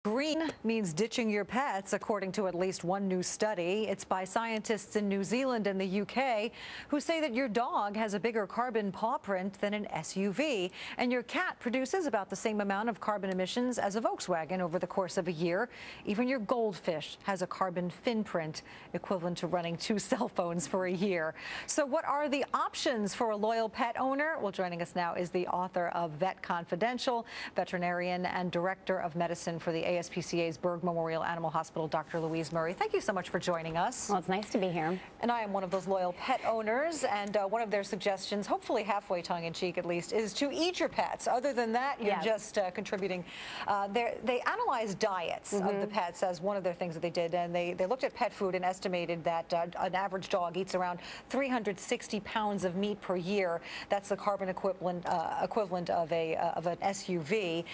Green means ditching your pets, according to at least one new study. It's by scientists in New Zealand and the UK who say that your dog has a bigger carbon paw print than an SUV, and your cat produces about the same amount of carbon emissions as a Volkswagen over the course of a year. Even your goldfish has a carbon fin print equivalent to running 2 cell phones for a year. So what are the options for a loyal pet owner? Well, joining us now is the author of Vet Confidential, veterinarian and director of medicine for the ASPCA's Berg Memorial Animal Hospital, Dr. Louise Murray. Thank you so much for joining us. Well, it's nice to be here. And I am one of those loyal pet owners, and one of their suggestions, hopefully halfway tongue-in-cheek at least, is to eat your pets. Other than that, you're just contributing. They analyzed diets of the pets as one of their things that they did, and they looked at pet food and estimated that an average dog eats around 360 pounds of meat per year. That's the carbon equivalent of an SUV.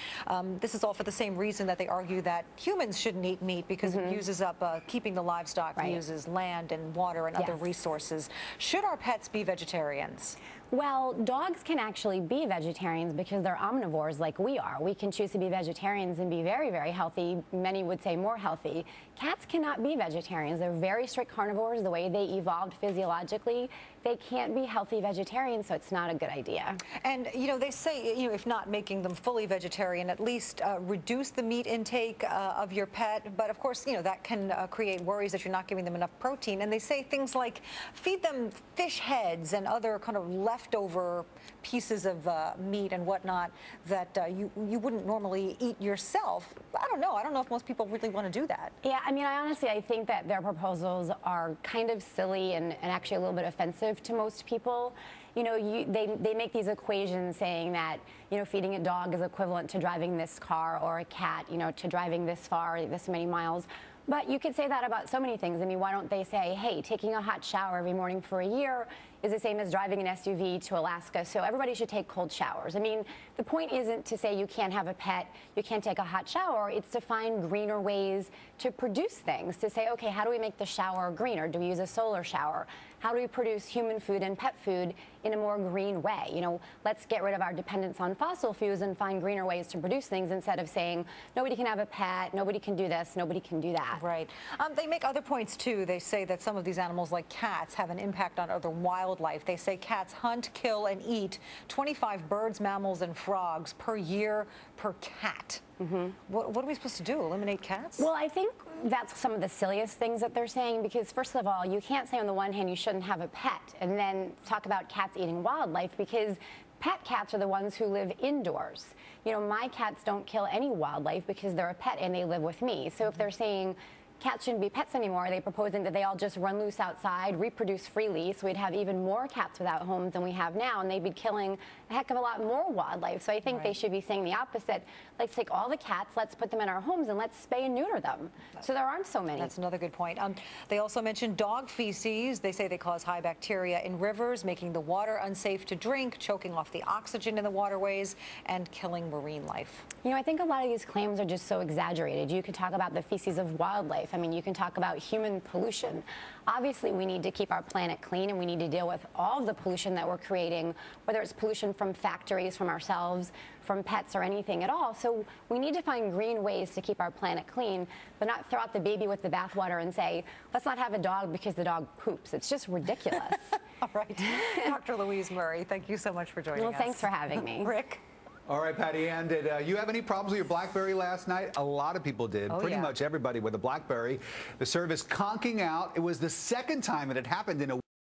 This is all for the same reason that they argue that humans shouldn't eat meat, because it uses up, keeping the livestock uses land and water and other resources. Should our pets be vegetarians? Well, dogs can actually be vegetarians because they're omnivores like we are. We can choose to be vegetarians and be very, very healthy. Many would say more healthy. Cats cannot be vegetarians. They're very strict carnivores. The way they evolved physiologically, they can't be healthy vegetarians, so it's not a good idea. And, they say, if not making them fully vegetarian, at least reduce the meat intake of your pet. But, of course, that can create worries that you're not giving them enough protein. And they say things like feed them fish heads and other kind of leftover pieces of meat and whatnot that you wouldn't normally eat yourself. I don't know if most people really want to do that. Yeah, I think that their proposals are kind of silly and actually a little bit offensive to most people. They make these equations saying that, feeding a dog is equivalent to driving this car, or a cat, to driving this far, this many miles. But you could say that about so many things. Why don't they say, hey, taking a hot shower every morning for a year is the same as driving an SUV to Alaska, so everybody should take cold showers. The point isn't to say you can't have a pet, you can't take a hot shower. It's to find greener ways to produce things, to say, okay, how do we make the shower greener? Do we use a solar shower? How do we produce human food and pet food in a more green way? Let's get rid of our dependence on fossil fuels and find greener ways to produce things, instead of saying nobody can have a pet, nobody can do this, nobody can do that. Right. They make other points too. They say that some of these animals, like cats, have an impact on other wildlife. They say cats hunt, kill, and eat 25 birds, mammals, and frogs per year per cat. What are we supposed to do? Eliminate cats? Well, I think that's some of the silliest things that they're saying, because first of all, you can't say on the one hand you shouldn't have a pet and then talk about cats eating wildlife, because pet cats are the ones who live indoors. My cats don't kill any wildlife because they're a pet and they live with me. So if they're saying cats shouldn't be pets anymore, are they proposing that they all just run loose outside, reproduce freely, so we'd have even more cats without homes than we have now, and they'd be killing a heck of a lot more wildlife. So I think they should be saying the opposite. Let's take all the cats, let's put them in our homes, and let's spay and neuter them, so there aren't so many. That's another good point. They also mentioned dog feces. They say they cause high bacteria in rivers, making the water unsafe to drink, choking off the oxygen in the waterways, and killing marine life. I think a lot of these claims are just so exaggerated. You could talk about the feces of wildlife. You can talk about human pollution. Obviously, we need to keep our planet clean, and we need to deal with all the pollution that we're creating, whether it's pollution from factories, from ourselves, from pets, or anything at all. So we need to find green ways to keep our planet clean, but not throw out the baby with the bathwater and say, let's not have a dog because the dog poops. It's just ridiculous. All right. Dr. Louise Murray, thank you so much for joining us. Well, thanks for having me. Rick? All right, Patty Ann, did you have any problems with your BlackBerry last night? A lot of people did. Pretty much everybody with a BlackBerry. The service conking out. It was the second time it had happened in a